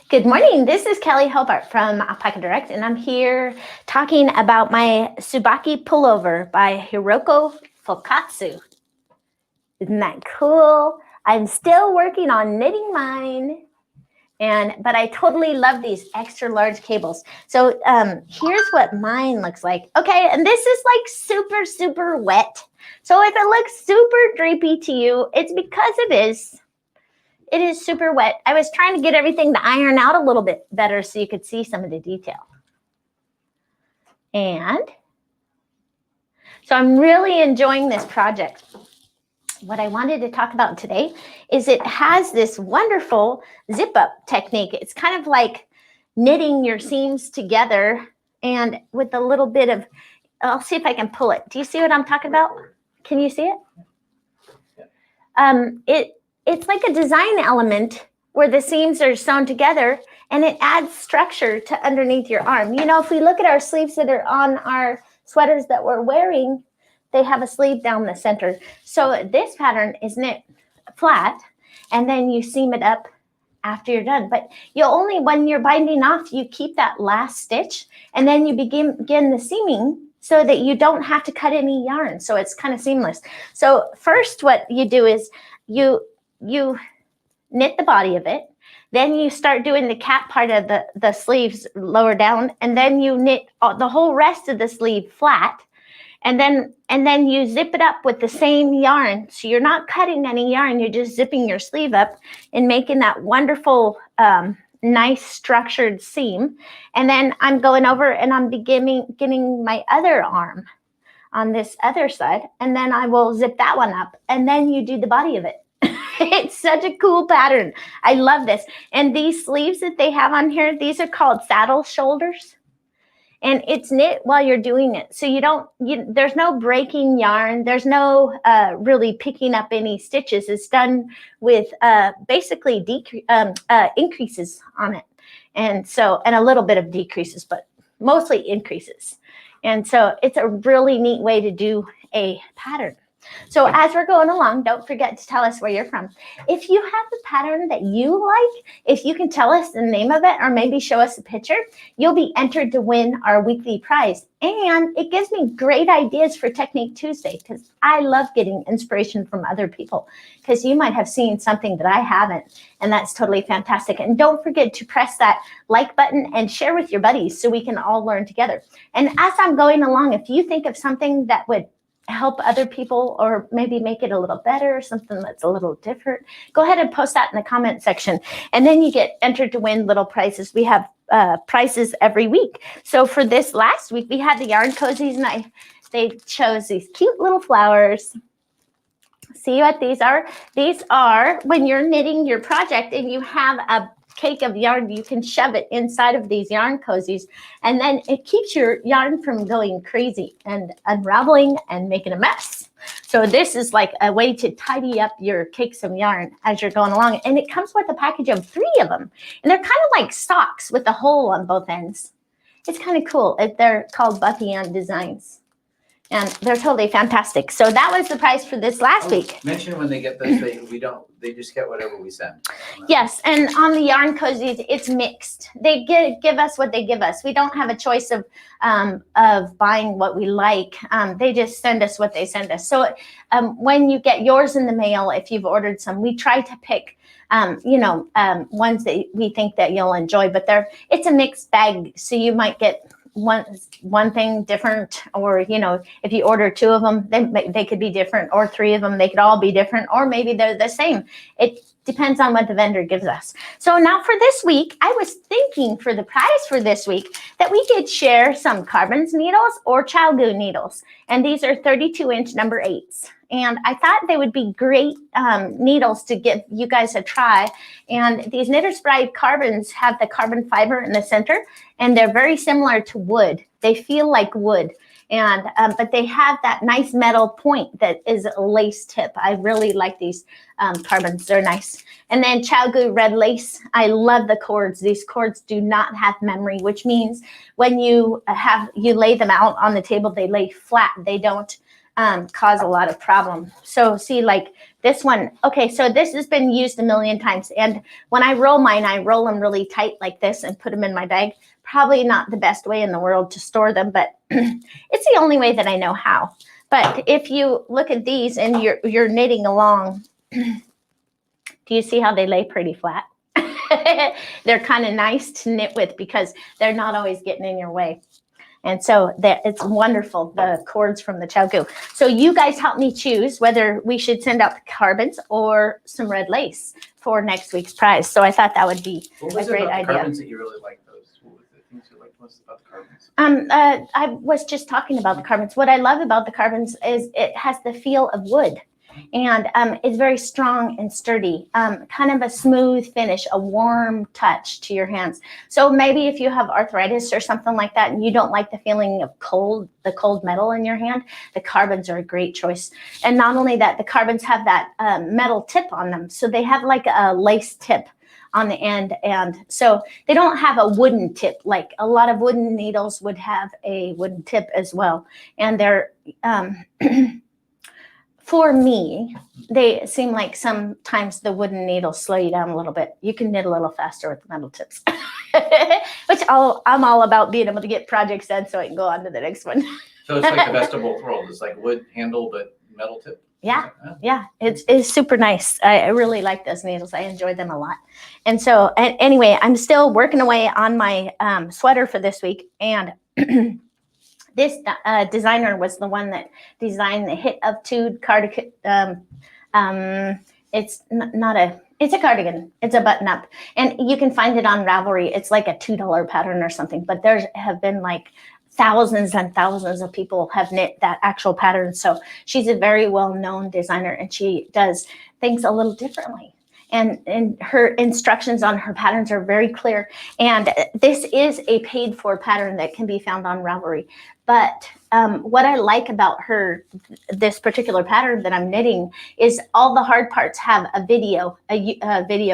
Good morning. This is Kelley Hobart from Alpaca Direct, and I'm here talking about my Tsubaki pullover by Hiroko Fukatsu. Isn't that cool? I'm still working on knitting mine, but I totally love these extra large cables. So here's what mine looks like. Okay, and this is like super, super wet. So if it looks super drapey to you, it's because it is. It is super wet. I was trying to get everything to iron out a little bit better so you could see some of the detail. And so I'm really enjoying this project. What I wanted to talk about today is it has this wonderful zip up technique. It's kind of like knitting your seams together and with a little bit of, I'll see if I can pull it. Do you see what I'm talking about? Can you see it? It's like a design element where the seams are sewn together and it adds structure to underneath your arm. You know, if we look at our sleeves that are on our sweaters that we're wearing, they have a sleeve down the center. So this pattern is knit flat and then you seam it up after you're done. But when you're binding off, you keep that last stitch and then you begin the seaming so that you don't have to cut any yarn. So it's kind of seamless. So first what you do is you knit the body of it, then you start doing the cap part of the sleeves lower down, and then you knit the whole rest of the sleeve flat, and then you zip it up with the same yarn. So you're not cutting any yarn, you're just zipping your sleeve up and making that wonderful nice structured seam. And then I'm going over and I'm getting my other arm on this other side, and then I will zip that one up, and then you do the body of it. It's such a cool pattern. I love this. And these sleeves that they have on here, these are called saddle shoulders. And it's knit while you're doing it. So there's no breaking yarn. There's no really picking up any stitches. It's done with basically increases on it. And a little bit of decreases, but mostly increases. And so it's a really neat way to do a pattern. So as we're going along, don't forget to tell us where you're from. If you have a pattern that you like, if you can tell us the name of it or maybe show us a picture, you'll be entered to win our weekly prize. And it gives me great ideas for Technique Tuesday because I love getting inspiration from other people because you might have seen something that I haven't, and that's totally fantastic. And don't forget to press that like button and share with your buddies so we can all learn together. And as I'm going along, if you think of something that would help other people or maybe make it a little better, something that's a little different, go ahead and post that in the comment section. And then you get entered to win little prizes. We have prizes every week. So for this last week, we had the yarn cozies, and they chose these cute little flowers. See what these are? These are when you're knitting your project and you have a cake of yarn, you can shove it inside of these yarn cozies, and then it keeps your yarn from going crazy and unraveling and making a mess. So this is like a way to tidy up your cakes of yarn as you're going along. And it comes with a package of 3 of them. And they're kind of like socks with a hole on both ends. It's kind of cool. They're called Buffy on Designs. And they're totally fantastic. So that was the prize for this last week. Mention when they get this, they just get whatever we send. Yes, and on the yarn cozies, it's mixed. They give us what they give us. We don't have a choice of buying what we like. They just send us what they send us. So when you get yours in the mail, if you've ordered some, we try to pick ones that we think that you'll enjoy. But it's a mixed bag, so you might get one thing different, or if you order 2 of them, then they could be different, or 3 of them, they could all be different, or maybe they're the same. It depends on what the vendor gives us. So now for this week, I was thinking for the prize for this week that we could share some Carbons needles or Chalgu needles, and these are 32-inch number 8s. And I thought they would be great needles to give you guys a try. And these Knitter's Pride Carbons have the carbon fiber in the center, and they're very similar to wood. They feel like wood, and but they have that nice metal point that is a lace tip. I really like these Carbons. They're nice. And then Chalgu red lace. I love the cords. These cords do not have memory, which means when you lay them out on the table, they lay flat. They don't cause a lot of problem. So see, like this one, okay, so this has been used a million times. And when I roll mine, I roll them really tight like this and put them in my bag. Probably not the best way in the world to store them, but it's the only way that I know how. But if you look at these and you're knitting along, do you see how they lay pretty flat? They're kind of nice to knit with because they're not always getting in your way. And so it's wonderful, the cords from the Chao. So you guys help me choose whether we should send out the carbons or some red lace for next week's prize. So I thought that would be a great idea. Carbons that you really like those? What was the things you liked most about the carbons? I was just talking about the carbons. What I love about the carbons is it has the feel of wood. And it's very strong and sturdy, kind of a smooth finish, a warm touch to your hands. So maybe if you have arthritis or something like that and you don't like the feeling of the cold metal in your hand, the carbons are a great choice. And not only that, the carbons have that metal tip on them. So they have like a lace tip on the end. And so they don't have a wooden tip. Like a lot of wooden needles would have a wooden tip as well. And they're... For me, they seem like sometimes the wooden needles slow you down a little bit. You can knit a little faster with the metal tips, which I'm all about being able to get projects done so I can go on to the next one. So it's like the best of both worlds. It's like wood handle, but metal tip. Yeah, yeah, it's super nice. I really like those needles. I enjoy them a lot. And so anyway, I'm still working away on my sweater for this week. And this designer was the one that designed the Hit of Tude cardigan. It's a cardigan. It's a button up. And you can find it on Ravelry. It's like a $2 pattern or something. But there have been like thousands and thousands of people have knit that actual pattern. So she's a very well-known designer and she does things a little differently. And her instructions on her patterns are very clear. And this is a paid for pattern that can be found on Ravelry. But what I like about this particular pattern that I'm knitting is all the hard parts have a video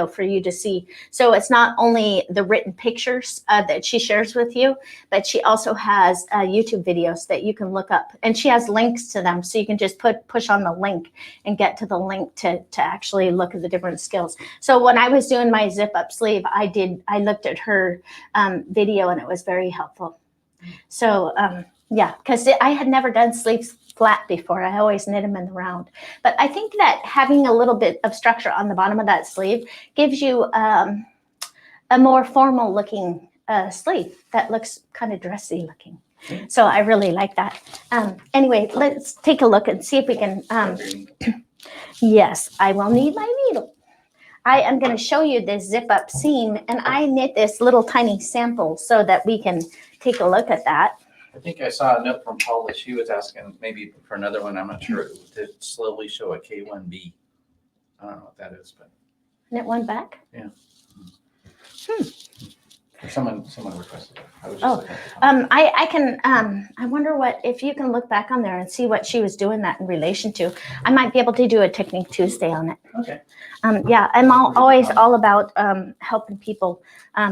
for you to see. So it's not only the written pictures that she shares with you, but she also has YouTube videos that you can look up. And she has links to them. So you can just push on the link and get to the link to actually look at the different skills. So when I was doing my zip up sleeve, I looked at her video and it was very helpful. So yeah, because I had never done sleeves flat before. I always knit them in the round. But I think that having a little bit of structure on the bottom of that sleeve gives you a more formal looking sleeve that looks kind of dressy looking. So I really like that. Anyway, let's take a look and see if we can. Yes, I will need my needle. I am going to show you this zip up seam, and I knit this little tiny sample so that we can take a look at that. I think I saw a note from Paula. She was asking maybe for another one. I'm not sure, to slowly show a K1B. I don't know what that is, but. Knit one back? Yeah. Someone requested it. I was just looking at I can, I wonder if you can look back on there and see what she was doing that in relation to. I might be able to do a Technique Tuesday on it. Okay. Yeah, I'm always all about helping people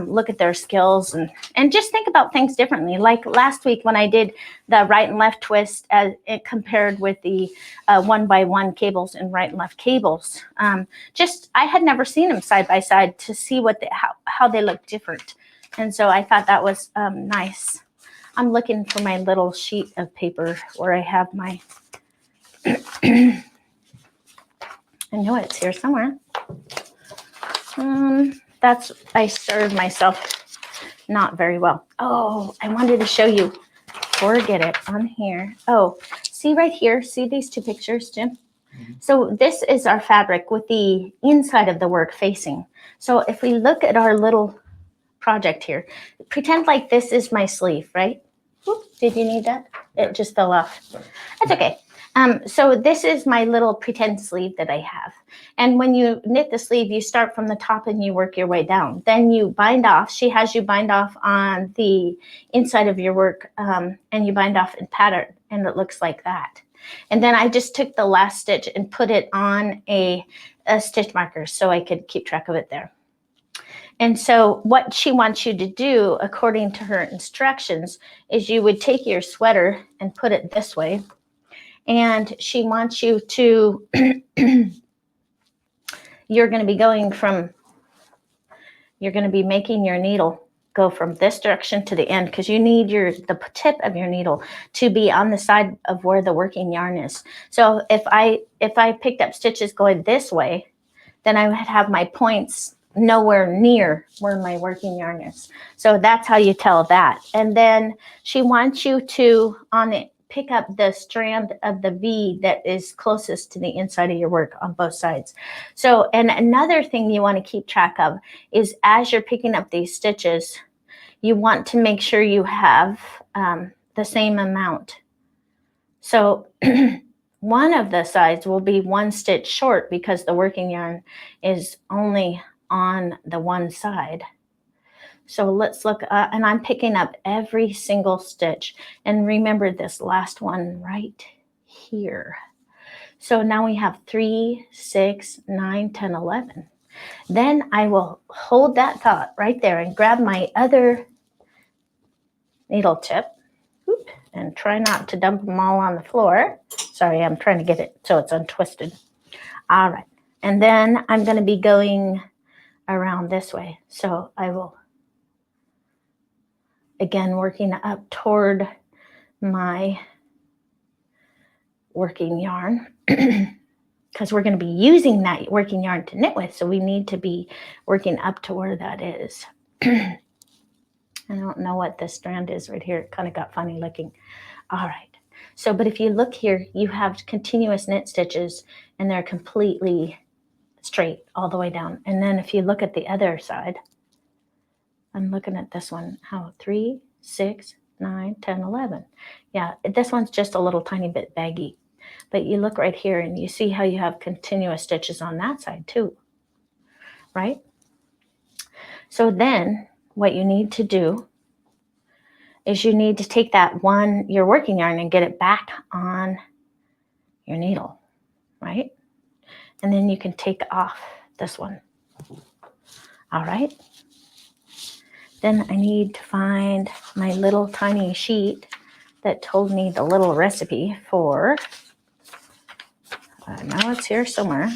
look at their skills and just think about things differently. Like last week when I did the right and left twist as it compared with the 1x1 cables and right and left cables. I had never seen them side by side to see how they look different. And so I thought that was nice. I'm looking for my little sheet of paper where I have my, I know it's here somewhere. I served myself not very well. Oh, I wanted to show you, forget it, on here. Oh, see right here, see these two pictures, Jim? Mm-hmm. So this is our fabric with the inside of the work facing. So if we look at our little project here, pretend like this is my sleeve, right? Whoop, did you need that? It just fell off. That's okay. So this is my little pretend sleeve that I have. And when you knit the sleeve, you start from the top and you work your way down. Then you bind off. She has you bind off on the inside of your work and you bind off in pattern and it looks like that. And then I just took the last stitch and put it on a stitch marker so I could keep track of it there. And so what she wants you to do, according to her instructions, is you would take your sweater and put it this way. and she wants you to, you're going to be making your needle go from this direction to the end, because you need the tip of your needle to be on the side of where the working yarn is. So if I picked up stitches going this way, then I would have my points nowhere near where my working yarn is. So that's how you tell that. And then she wants you to, on it, pick up the strand of the V that is closest to the inside of your work on both sides. So, and another thing you want to keep track of is, as you're picking up these stitches, you want to make sure you have the same amount. So one of the sides will be 1 stitch short because the working yarn is only on the one side. So let's look, and I'm picking up every single stitch. And remember this last one right here. So now we have 3, 6, 9, 10, 11. Then I will hold that thought right there and grab my other needle tip, and try not to dump them all on the floor. Sorry, I'm trying to get it so it's untwisted. All right. And then I'm going to be going around this way. So I will, again, working up toward my working yarn, because we're going to be using that working yarn to knit with. So we need to be working up to where that is. I don't know what this strand is right here. It kind of got funny looking. All right. So, but if you look here, you have continuous knit stitches and they're completely straight all the way down. And then if you look at the other side, I'm looking at this one, how 3, 6, 9, 10, 11. Yeah, this one's just a little tiny bit baggy. But you look right here and you see how you have continuous stitches on that side too, right? So then what you need to do is you need to take that your working yarn and get it back on your needle, right? And then you can take off this one. All right. Then I need to find my little tiny sheet that told me the little recipe for, I know it's here somewhere.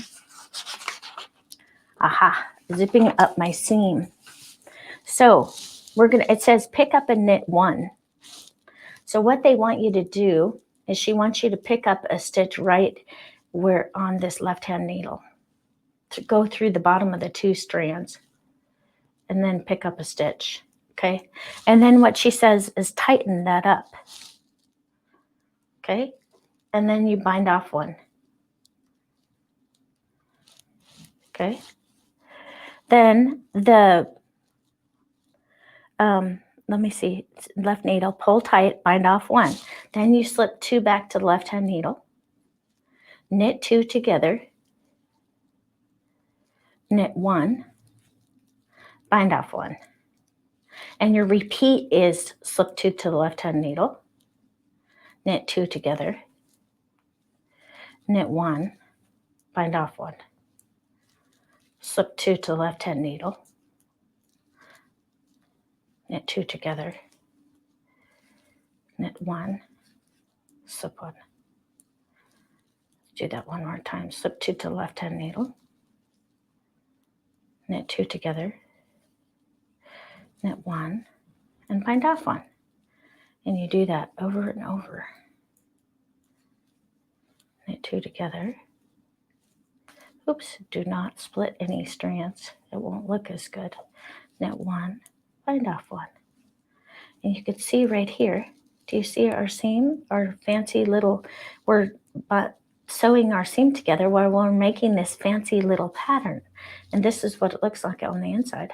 Aha, zipping up my seam. So it says pick up and knit 1. So what they want you to do is she wants you to pick up a stitch right where on this left-hand needle, to go through the bottom of the 2 strands and then pick up a stitch. Okay. And then what she says is tighten that up. Okay. And then you bind off 1. Okay. Then let me see, left needle, pull tight, bind off 1. Then you slip 2 back to the left-hand needle, knit 2 together, knit 1, bind off 1. And your repeat is slip 2 to the left-hand needle, knit 2 together, knit 1, bind off 1, slip 2 to the left-hand needle, knit 2 together, knit 1, slip 1. Do that one more time. Slip 2 to the left-hand needle, knit 2 together, knit 1, and bind off 1. And you do that over and over. Knit 2 together. Oops, do not split any strands. It won't look as good. Knit 1, bind off 1. And you can see right here, do you see our seam, our fancy little, we're sewing our seam together while we're making this fancy little pattern. And this is what it looks like on the inside.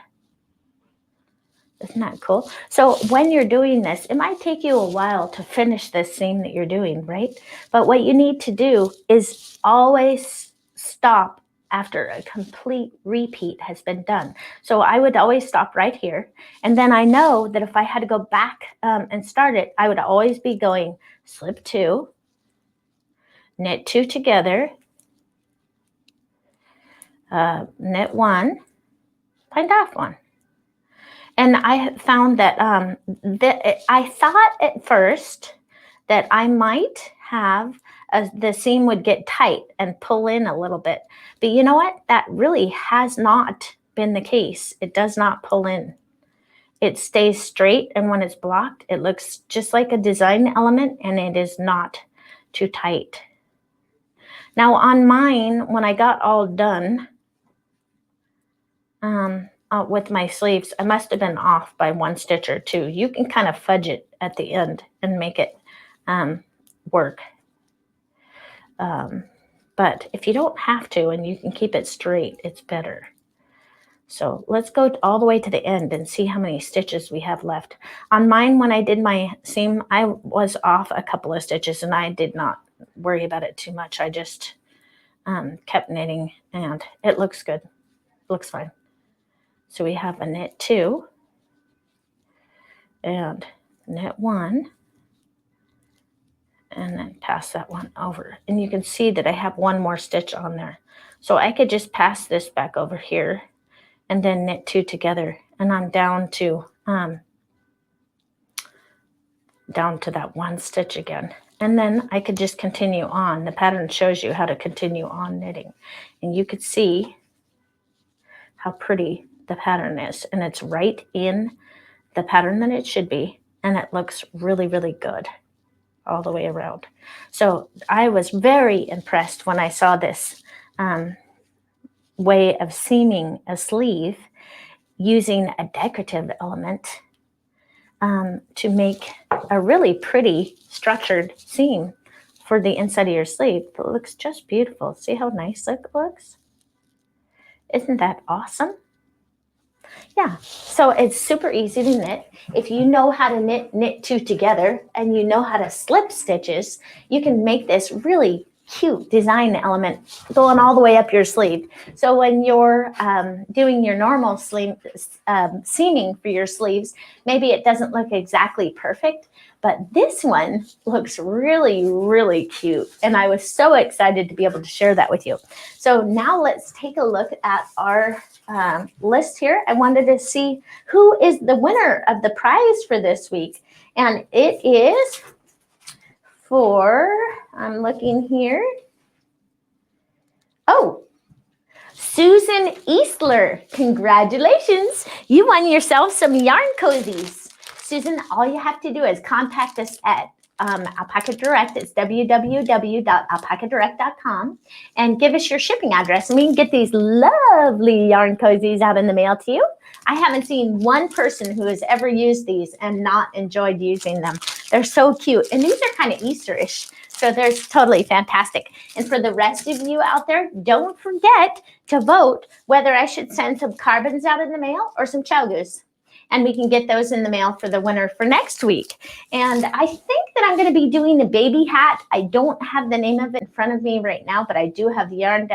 Isn't that cool? So when you're doing this, it might take you a while to finish this seam that you're doing, right? But what you need to do is always stop after a complete repeat has been done. So I would always stop right here. And then I know that if I had to go back and start it, I would always be going slip 2, knit 2 together, knit 1, bind off 1. And I found that I thought at first that I might have the seam would get tight and pull in a little bit. But you know what? That really has not been the case. It does not pull in. It stays straight, and when it's blocked, it looks just like a design element, and it is not too tight. Now on mine, when I got all done with my sleeves, I must have been off by 1 stitch or 2. You can kind of fudge it at the end and make it work. But if you don't have to and you can keep it straight, it's better. So let's go all the way to the end and see how many stitches we have left. On mine, when I did my seam, I was off a couple of stitches and I did not worry about it too much. I just kept knitting and it looks good. Looks fine. So we have a knit 2 and knit 1 and then pass that one over. And you can see that I have 1 more stitch on there. So I could just pass this back over here and then knit 2 together, and I'm down to that 1 stitch again. And then I could just continue on. The pattern shows you how to continue on knitting, and you could see how pretty the pattern is, and it's right in the pattern that it should be, and it looks really, really good all the way around. So I was very impressed when I saw this way of seaming a sleeve using a decorative element to make a really pretty structured seam for the inside of your sleeve. It looks just beautiful. See how nice it looks? Isn't that awesome? Yeah, so it's super easy to knit. If you know how to knit 2 together and you know how to slip stitches, you can make this really cute design element going all the way up your sleeve. So when you're doing your normal sleeve seaming for your sleeves, maybe it doesn't look exactly perfect, but this one looks really, really cute. And I was so excited to be able to share that with you. So now let's take a look at our list here. I wanted to see who is the winner of the prize for this week. And it is for, I'm looking here. Oh, Susan Eastler. Congratulations. You won yourself some yarn cozies. Susan, all you have to do is contact us at Alpaca Direct. It's www.alpacadirect.com and give us your shipping address, and we can get these lovely yarn cozies out in the mail to you. I haven't seen one person who has ever used these and not enjoyed using them. They're so cute, and these are kind of Easterish, so they're totally fantastic. And for the rest of you out there, don't forget to vote whether I should send some carbons out in the mail or some chogus. And we can get those in the mail for the winner for next week. And I think that I'm going to be doing a baby hat. I don't have the name of it in front of me right now, but I do have the yarn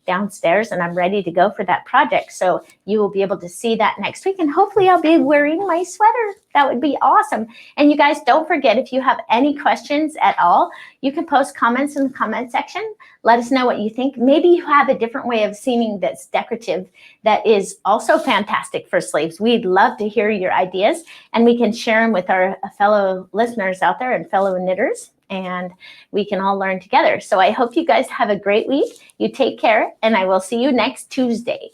downstairs, and I'm ready to go for that project. So you will be able to see that next week, and hopefully I'll be wearing my sweater. That would be awesome. And you guys, don't forget, if you have any questions at all, you can post comments in the comment section. Let us know what you think. Maybe you have a different way of seaming that's decorative that is also fantastic for sleeves. We'd love to hear your ideas, and we can share them with our fellow listeners out there and fellow knitters, and we can all learn together. So I hope you guys have a great week. You take care, and I will see you next Tuesday.